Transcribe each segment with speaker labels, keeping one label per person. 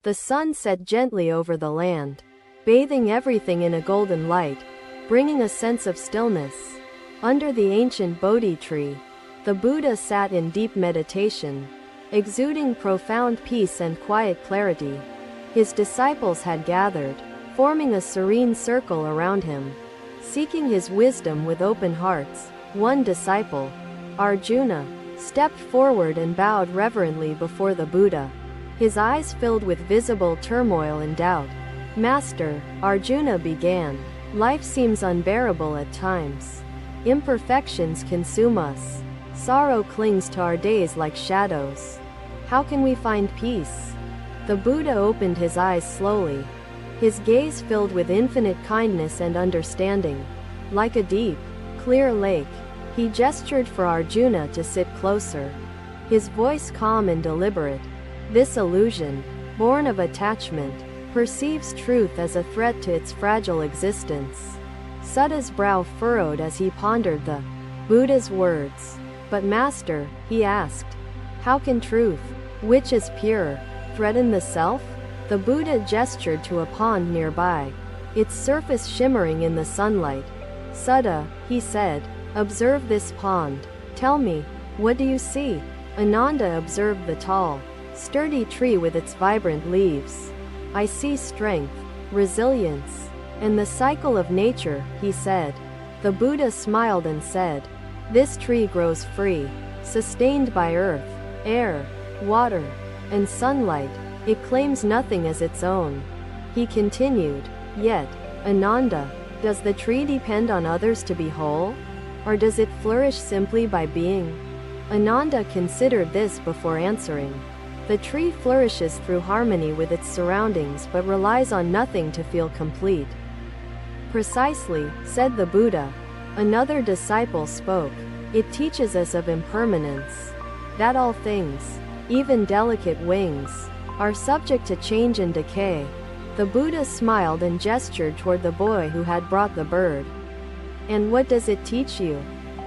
Speaker 1: The sun set gently over the land, bathing everything in a golden light, bringing a sense of stillness. Under the ancient Bodhi tree, the Buddha sat in deep meditation, exuding profound peace and quiet clarity. His disciples had gathered, forming a serene circle around him, seeking his wisdom with open hearts. One disciple, Arjuna, stepped forward and bowed reverently before the Buddha, his eyes filled with visible turmoil and doubt. "Master," Arjuna began, "life seems unbearable at times. Imperfections consume us. Sorrow clings to our days like shadows. How can we find peace?" The Buddha opened his eyes slowly, his gaze filled with infinite kindness and understanding. Like a deep, clear lake, he gestured for Arjuna to sit closer, his voice calm and deliberate. This illusion, born of attachment, perceives truth as a threat to its fragile existence. Sudda's brow furrowed as he pondered the Buddha's words. "But Master," he asked, "how can truth, which is pure, threaten the self?" The Buddha gestured to a pond nearby, its surface shimmering in the sunlight. "Sutta," he said, "observe this pond. Tell me, what do you see?" Ananda observed the tall, sturdy tree with its vibrant leaves. "I see strength, resilience, and the cycle of nature," he said. The Buddha smiled and said, "This tree grows free, sustained by earth, air, water, and sunlight. It claims nothing as its own." He continued, "Yet, Ananda, does the tree depend on others to be whole? Or does it flourish simply by being?" Ananda considered this before answering. "The tree flourishes through harmony with its surroundings but relies on nothing to feel complete." "Precisely," said the Buddha. Another disciple spoke. "It teaches us of impermanence, that all things, even delicate wings, are subject to change and decay." The Buddha smiled and gestured toward the boy who had brought the bird. "And what does it teach you,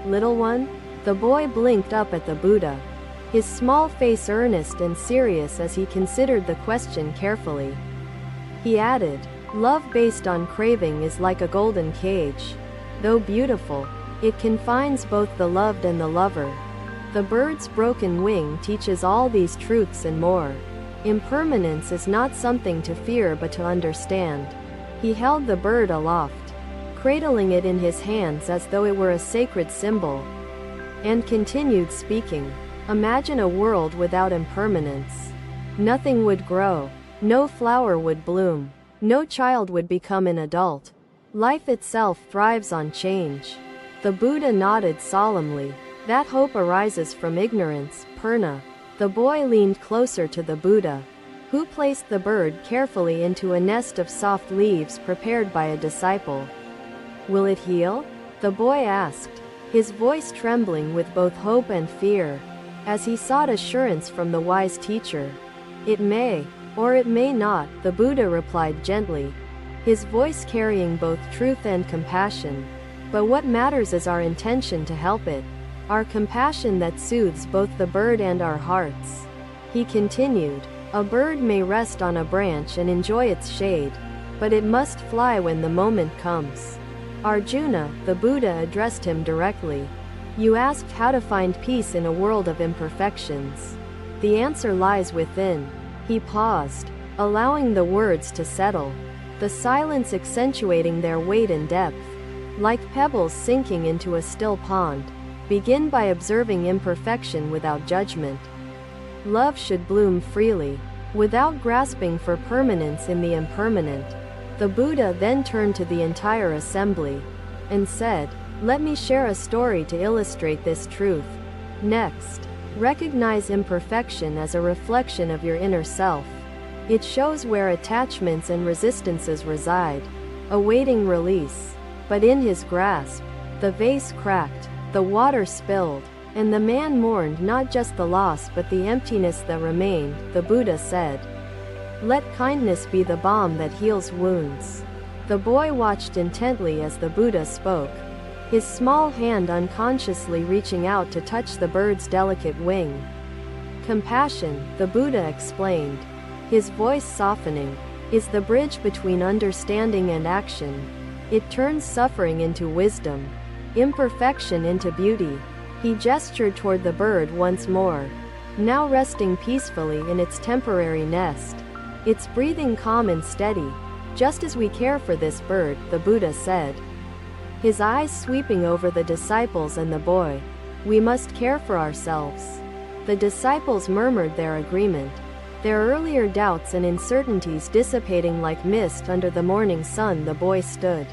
Speaker 1: little one?" The boy blinked up at the Buddha, his small face earnest and serious as he considered the question carefully. He added, "Love based on craving is like a golden cage. Though beautiful, it confines both the loved and the lover. The bird's broken wing teaches all these truths and more. Impermanence is not something to fear but to understand." He held the bird aloft, cradling it in his hands as though it were a sacred symbol, and continued speaking. "Imagine a world without impermanence. Nothing would grow, no flower would bloom, no child would become an adult. Life itself thrives on change." The Buddha nodded solemnly. "That hope arises from ignorance, Purna." The boy leaned closer to the Buddha, who placed the bird carefully into a nest of soft leaves prepared by a disciple. "Will it heal?" the boy asked, his voice trembling with both hope and fear, as he sought assurance from the wise teacher. "It may, or it may not," the Buddha replied gently, his voice carrying both truth and compassion. "But what matters is our intention to help it, our compassion that soothes both the bird and our hearts." He continued, "A bird may rest on a branch and enjoy its shade, but it must fly when the moment comes." "Arjuna," the Buddha addressed him directly, "you asked how to find peace in a world of imperfections. The answer lies within." He paused, allowing the words to settle, the silence accentuating their weight and depth. Like pebbles sinking into a still pond, begin by observing imperfection without judgment. Love should bloom freely, without grasping for permanence in the impermanent. The Buddha then turned to the entire assembly, and said, "Let me share a story to illustrate this truth. Next, recognize imperfection as a reflection of your inner self. It shows where attachments and resistances reside, awaiting release." But in his grasp, the vase cracked, the water spilled, and the man mourned not just the loss but the emptiness that remained. The Buddha said, "Let kindness be the balm that heals wounds." The boy watched intently as the Buddha spoke, his small hand unconsciously reaching out to touch the bird's delicate wing. "Compassion," the Buddha explained, his voice softening, is the bridge between understanding and action. It turns suffering into wisdom, imperfection into beauty. He gestured toward the bird once more, now resting peacefully in its temporary nest. It's breathing calm and steady, just as we care for this bird, the Buddha said, his eyes sweeping over the disciples and the boy. We must care for ourselves. The disciples murmured their agreement, their earlier doubts and uncertainties dissipating like mist under the morning sun. The boy stood,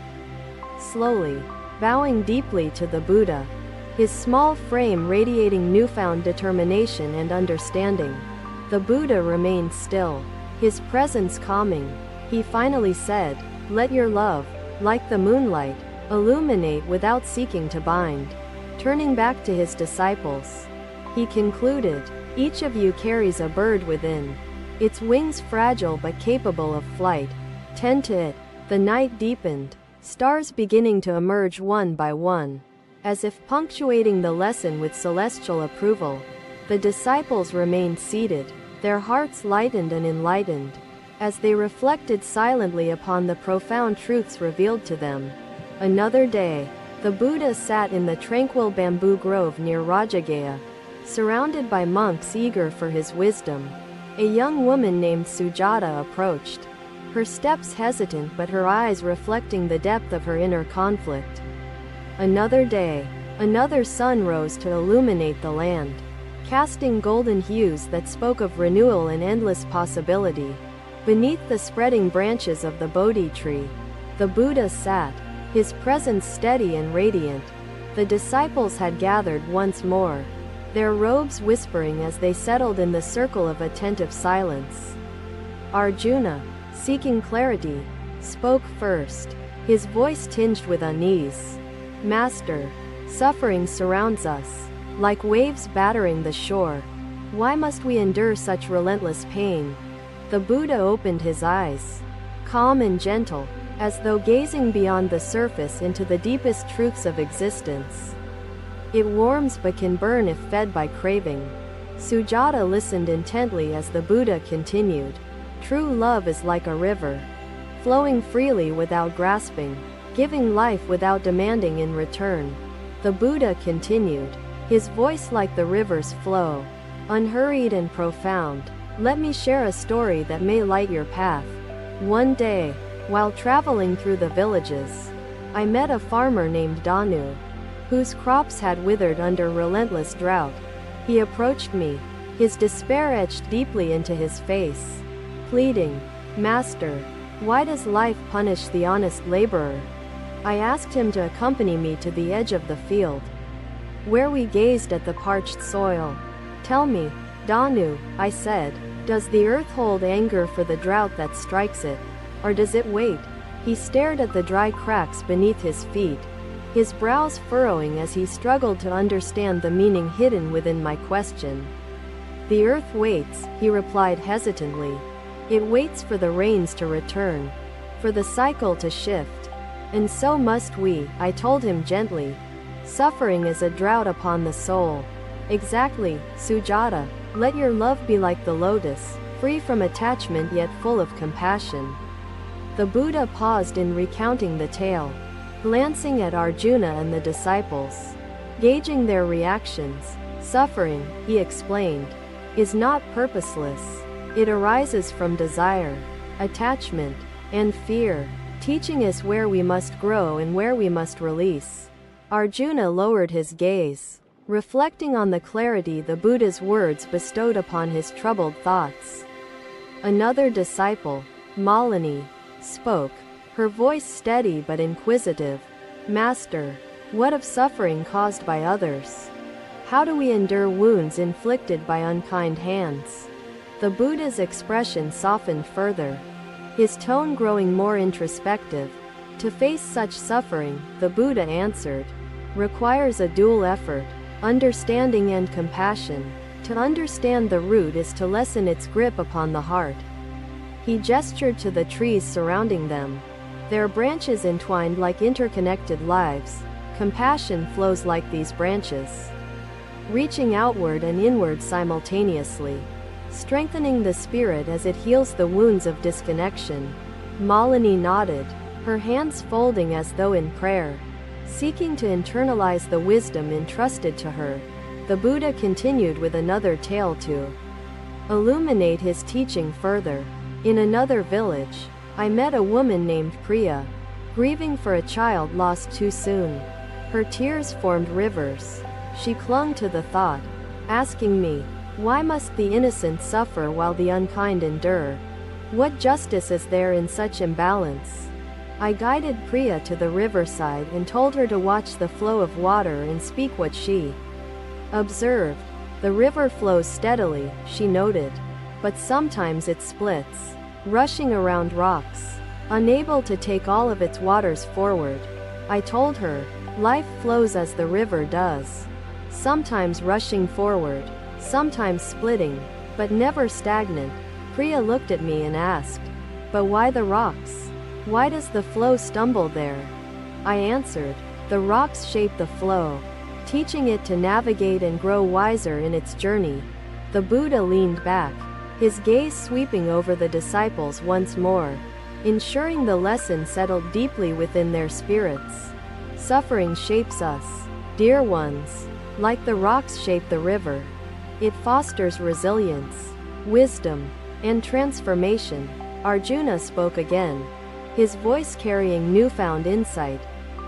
Speaker 1: slowly, bowing deeply to the Buddha, his small frame radiating newfound determination and understanding. The Buddha remained still, his presence calming. He finally said, "Let your love, like the moonlight, illuminate without seeking to bind." Turning back to his disciples, he concluded, "Each of you carries a bird within, its wings fragile but capable of flight. Tend to it." The night deepened, stars beginning to emerge one by one. As if punctuating the lesson with celestial approval, the disciples remained seated, their hearts lightened and enlightened, as they reflected silently upon the profound truths revealed to them. Another day, the Buddha sat in the tranquil bamboo grove near Rajagaya, surrounded by monks eager for his wisdom. A young woman named Sujata approached, her steps hesitant but her eyes reflecting the depth of her inner conflict. Another day, another sun rose to illuminate the land, casting golden hues that spoke of renewal and endless possibility. Beneath the spreading branches of the Bodhi tree, the Buddha sat, his presence steady and radiant. The disciples had gathered once more, their robes whispering as they settled in the circle of attentive silence. Arjuna, seeking clarity, spoke first, his voice tinged with unease. "Master, suffering surrounds us, like waves battering the shore. Why must we endure such relentless pain?" The Buddha opened his eyes, calm and gentle, as though gazing beyond the surface into the deepest truths of existence. "It warms but can burn if fed by craving." Sujata listened intently as the Buddha continued, "True love is like a river, flowing freely without grasping, giving life without demanding in return." The Buddha continued, his voice like the river's flow, unhurried and profound. "Let me share a story that may light your path. One day, while traveling through the villages, I met a farmer named Dhanu, whose crops had withered under relentless drought. He approached me, his despair etched deeply into his face, pleading, 'Master, why does life punish the honest laborer?' I asked him to accompany me to the edge of the field, where we gazed at the parched soil. 'Tell me, Dhanu,' I said, 'does the earth hold anger for the drought that strikes it, or does it wait?' He stared at the dry cracks beneath his feet, his brows furrowing as he struggled to understand the meaning hidden within my question. 'The earth waits,' he replied hesitantly. 'It waits for the rains to return, for the cycle to shift. And so must we,' I told him gently. 'Suffering is a drought upon the soul.' 'Exactly, Sujata. Let your love be like the lotus, free from attachment yet full of compassion.' The Buddha paused in recounting the tale, glancing at Arjuna and the disciples, gauging their reactions. 'Suffering,' he explained, "is not purposeless. It arises from desire, attachment, and fear, teaching us where we must grow and where we must release." Arjuna lowered his gaze, reflecting on the clarity the Buddha's words bestowed upon his troubled thoughts. Another disciple, Malini, spoke, her voice steady but inquisitive. "Master, what of suffering caused by others? How do we endure wounds inflicted by unkind hands?" The Buddha's expression softened further, his tone growing more introspective. "To face such suffering," the Buddha answered, "requires a dual effort, understanding and compassion. To understand the root is to lessen its grip upon the heart." He gestured to the trees surrounding them, their branches entwined like interconnected lives. Compassion flows like these branches, reaching outward and inward simultaneously. strengthening the spirit as it heals the wounds of disconnection. Malini nodded, her hands folding as though in prayer. Seeking to internalize the wisdom entrusted to her, the Buddha continued with another tale to illuminate his teaching further. In another village, I met a woman named Priya, grieving for a child lost too soon. Her tears formed rivers. She clung to the thought, asking me, why must the innocent suffer while the unkind endure? What justice is there in such imbalance? I guided Priya to the riverside and told her to watch the flow of water and speak what she observed. The river flows steadily, she noted, but sometimes it splits, rushing around rocks, unable to take all of its waters forward. I told her, life flows as the river does, sometimes rushing forward, sometimes splitting, but never stagnant. Priya looked at me and asked, but why the rocks? Why does the flow stumble there? I answered, the rocks shape the flow, teaching it to navigate and grow wiser in its journey. The Buddha leaned back, his gaze sweeping over the disciples once more, ensuring the lesson settled deeply within their spirits. Suffering shapes us, dear ones, like the rocks shape the river. It fosters resilience, wisdom, and transformation. Arjuna spoke again, his voice carrying newfound insight.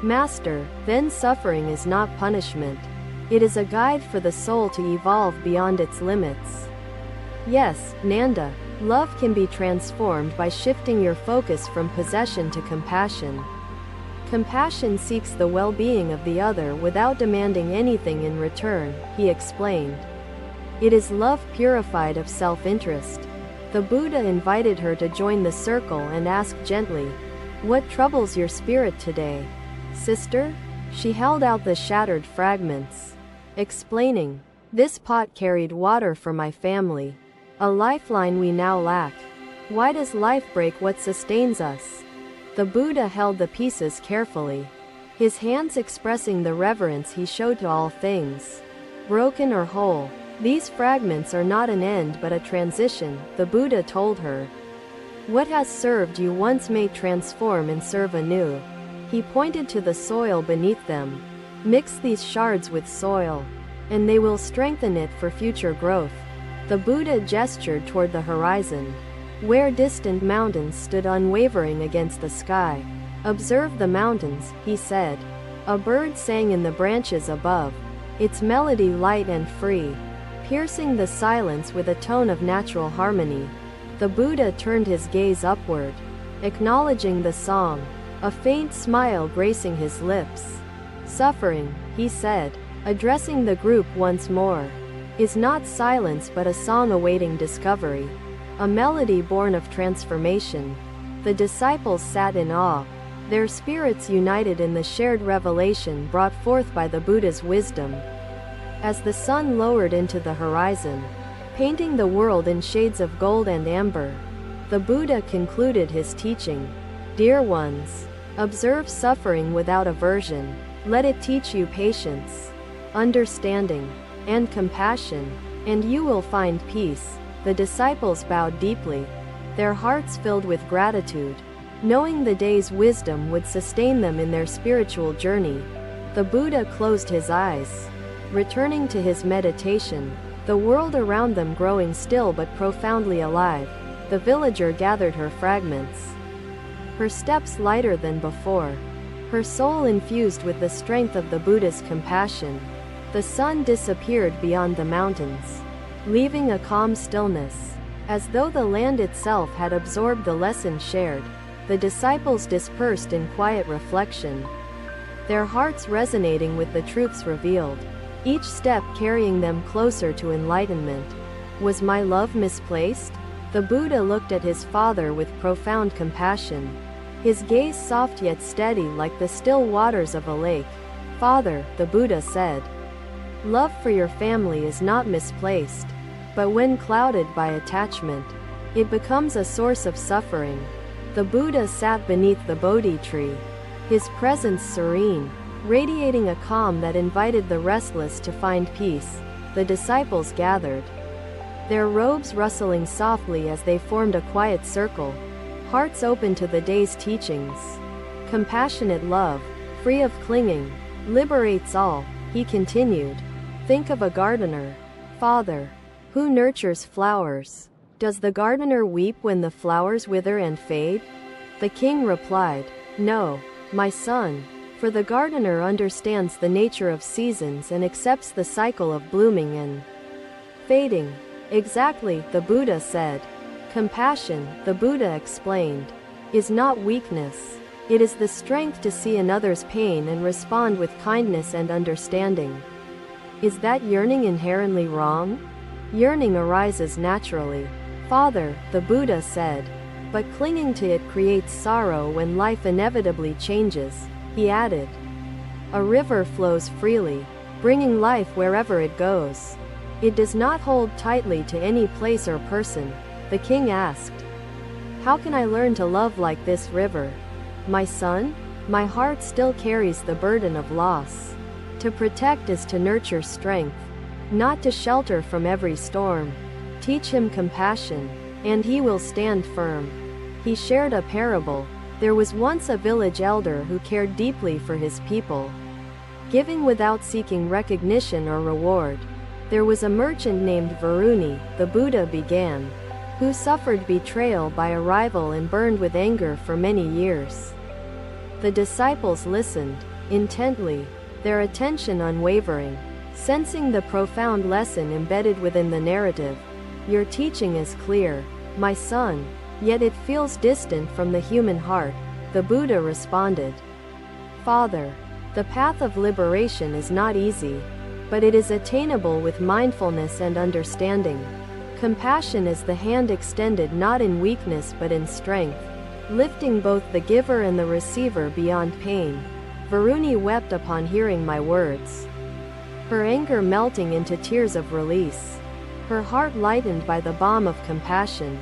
Speaker 1: Master, then suffering is not punishment. It is a guide for the soul to evolve beyond its limits. Yes, Nanda, love can be transformed by shifting your focus from possession to compassion. Compassion seeks the well-being of the other without demanding anything in return, he explained. It is love purified of self-interest. The Buddha invited her to join the circle and asked gently, what troubles your spirit today, sister? She held out the shattered fragments, explaining, this pot carried water for my family, a lifeline we now lack. Why does life break what sustains us? The Buddha held the pieces carefully, his hands expressing the reverence he showed to all things, broken or whole. These fragments are not an end but a transition, the Buddha told her. What has served you once may transform and serve anew. He pointed to the soil beneath them. Mix these shards with soil, and they will strengthen it for future growth. The Buddha gestured toward the horizon, where distant mountains stood unwavering against the sky. Observe the mountains, he said. A bird sang in the branches above, its melody light and free, piercing the silence with a tone of natural harmony. The Buddha turned his gaze upward, acknowledging the song, a faint smile gracing his lips. Suffering, he said, addressing the group once more, is not silence but a song awaiting discovery, a melody born of transformation. The disciples sat in awe, their spirits united in the shared revelation brought forth by the Buddha's wisdom. As the sun lowered into the horizon, painting the world in shades of gold and amber, the Buddha concluded his teaching. Dear ones, observe suffering without aversion. Let it teach you patience, understanding, and compassion, and you will find peace. The disciples bowed deeply, their hearts filled with gratitude, knowing the day's wisdom would sustain them in their spiritual journey. The Buddha closed his eyes, returning to his meditation, the world around them growing still but profoundly alive. The villager gathered her fragments, her steps lighter than before, her soul infused with the strength of the Buddha's compassion. The sun disappeared beyond the mountains, leaving a calm stillness, as though the land itself had absorbed the lesson shared. The disciples dispersed in quiet reflection, their hearts resonating with the truths revealed, each step carrying them closer to enlightenment. Was my love misplaced? The Buddha looked at his father with profound compassion, his gaze soft yet steady like the still waters of a lake. Father, the Buddha said, love for your family is not misplaced, but when clouded by attachment, it becomes a source of suffering. The Buddha sat beneath the Bodhi tree, his presence serene, radiating a calm that invited the restless to find peace. The disciples gathered, their robes rustling softly as they formed a quiet circle, hearts open to the day's teachings. Compassionate love, free of clinging, liberates all, he continued. Think of a gardener, Father, who nurtures flowers. Does the gardener weep when the flowers wither and fade? The king replied, No, my son, for the gardener understands the nature of seasons and accepts the cycle of blooming and fading. Exactly, the Buddha said. Compassion, the Buddha explained, is not weakness. It is the strength to see another's pain and respond with kindness and understanding. Is that yearning inherently wrong? Yearning arises naturally, Father, the Buddha said, but clinging to it creates sorrow when life inevitably changes, he added. A river flows freely, bringing life wherever it goes. It does not hold tightly to any place or person, the king asked. How can I learn to love like this river? My son, my heart still carries the burden of loss. To protect is to nurture strength, not to shelter from every storm. Teach him compassion, and he will stand firm. He shared a parable. There was once a village elder who cared deeply for his people, giving without seeking recognition or reward. There was a merchant named Varuni, the Buddha began, who suffered betrayal by a rival and burned with anger for many years. The disciples listened intently, their attention unwavering, sensing the profound lesson embedded within the narrative. Your teaching is clear, my son, yet it feels distant from the human heart, the Buddha responded. Father, the path of liberation is not easy, but it is attainable with mindfulness and understanding. Compassion is the hand extended not in weakness but in strength, lifting both the giver and the receiver beyond pain. Varuni wept upon hearing my words, her anger melting into tears of release, her heart lightened by the balm of compassion.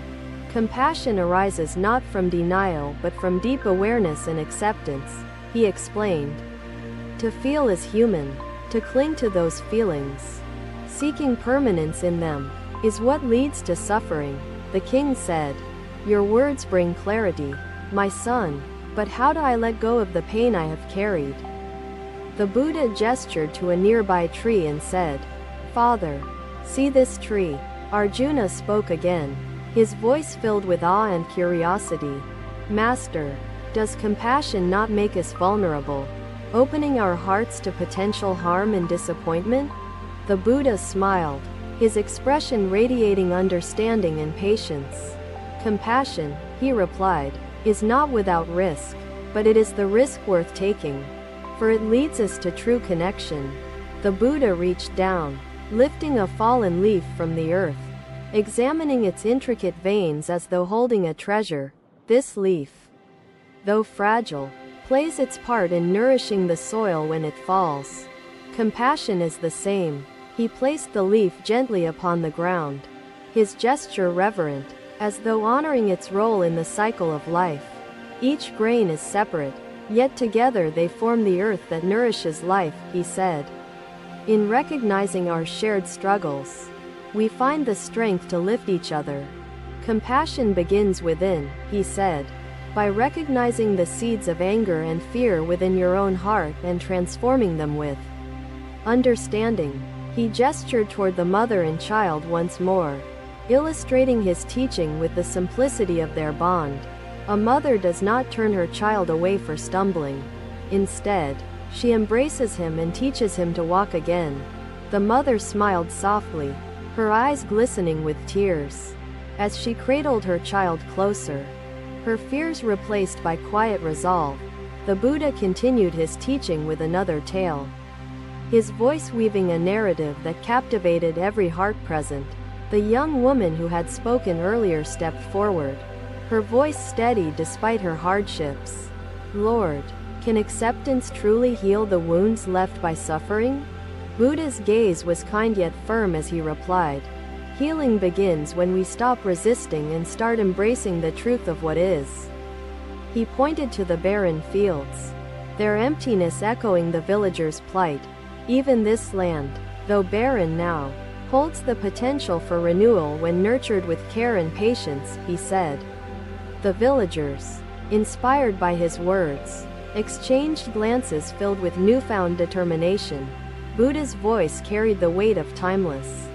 Speaker 1: Compassion arises not from denial but from deep awareness and acceptance, he explained. To feel is human, to cling to those feelings, seeking permanence in them, is what leads to suffering, the king said. Your words bring clarity, my son, but how do I let go of the pain I have carried? The Buddha gestured to a nearby tree and said, Father, see this tree? Arjuna spoke again, his voice filled with awe and curiosity. Master, does compassion not make us vulnerable, opening our hearts to potential harm and disappointment? The Buddha smiled, his expression radiating understanding and patience. Compassion, he replied, is not without risk, but it is the risk worth taking, for it leads us to true connection. The Buddha reached down, lifting a fallen leaf from the earth, examining its intricate veins as though holding a treasure. This leaf, though fragile, plays its part in nourishing the soil when it falls. Compassion is the same. He placed the leaf gently upon the ground, his gesture reverent, as though honoring its role in the cycle of life. Each grain is separate, yet together they form the earth that nourishes life, he said. In recognizing our shared struggles, we find the strength to lift each other. Compassion begins within, he said, by recognizing the seeds of anger and fear within your own heart and transforming them with understanding. He gestured toward the mother and child once more, illustrating his teaching with the simplicity of their bond. A mother does not turn her child away for stumbling. Instead, she embraces him and teaches him to walk again. The mother smiled softly, her eyes glistening with tears, as she cradled her child closer, her fears replaced by quiet resolve. The Buddha continued his teaching with another tale, his voice weaving a narrative that captivated every heart present. The young woman who had spoken earlier stepped forward, her voice steady despite her hardships. Lord, can acceptance truly heal the wounds left by suffering? Buddha's gaze was kind yet firm as he replied, healing begins when we stop resisting and start embracing the truth of what is. He pointed to the barren fields, their emptiness echoing the villagers' plight. Even this land, though barren now, holds the potential for renewal when nurtured with care and patience, he said. The villagers, inspired by his words, exchanged glances filled with newfound determination. Buddha's voice carried the weight of timeless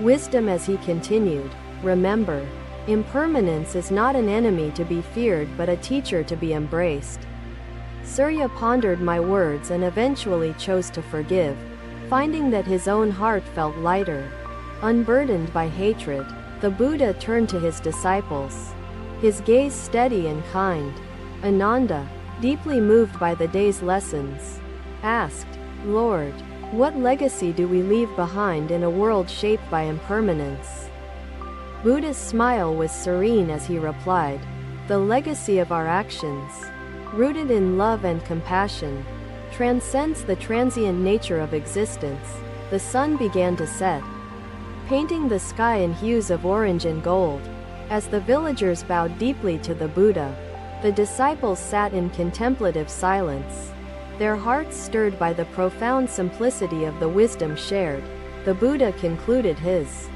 Speaker 1: wisdom as he continued, "Remember, impermanence is not an enemy to be feared but a teacher to be embraced." Surya pondered my words and eventually chose to forgive, finding that his own heart felt lighter. Unburdened by hatred, the Buddha turned to his disciples, his gaze steady and kind. Ananda, deeply moved by the day's lessons, asked, "Lord, what legacy do we leave behind in a world shaped by impermanence?" Buddha's smile was serene as he replied, "The legacy of our actions, rooted in love and compassion, transcends the transient nature of existence." The sun began to set, painting the sky in hues of orange and gold. As the villagers bowed deeply to the Buddha, the disciples sat in contemplative silence, their hearts stirred by the profound simplicity of the wisdom shared. The Buddha concluded his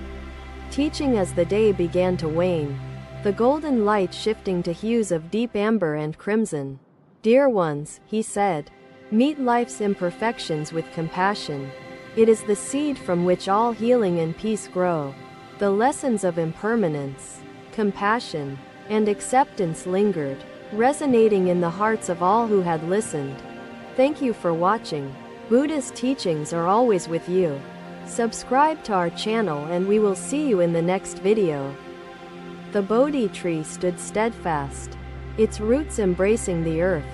Speaker 1: teaching as the day began to wane, the golden light shifting to hues of deep amber and crimson. "Dear ones," he said, "meet life's imperfections with compassion. It is the seed from which all healing and peace grow." The lessons of impermanence, compassion, and acceptance lingered, resonating in the hearts of all who had listened. Thank you for watching. Buddha's teachings are always with you. Subscribe to our channel and we will see you in the next video. The Bodhi tree stood steadfast, its roots embracing the earth,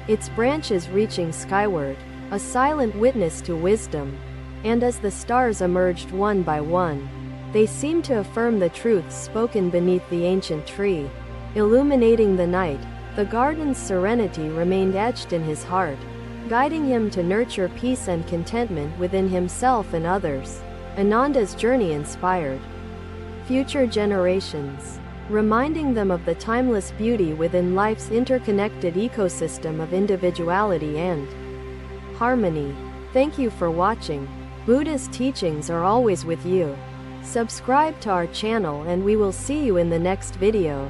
Speaker 1: its branches reaching skyward, a silent witness to wisdom. And as the stars emerged one by one, they seemed to affirm the truths spoken beneath the ancient tree. Illuminating the night, the garden's serenity remained etched in his heart, guiding him to nurture peace and contentment within himself and others. Ananda's journey inspired future generations, reminding them of the timeless beauty within life's interconnected ecosystem of individuality and harmony. Thank you for watching. Buddha's teachings are always with you. Subscribe to our channel and we will see you in the next video.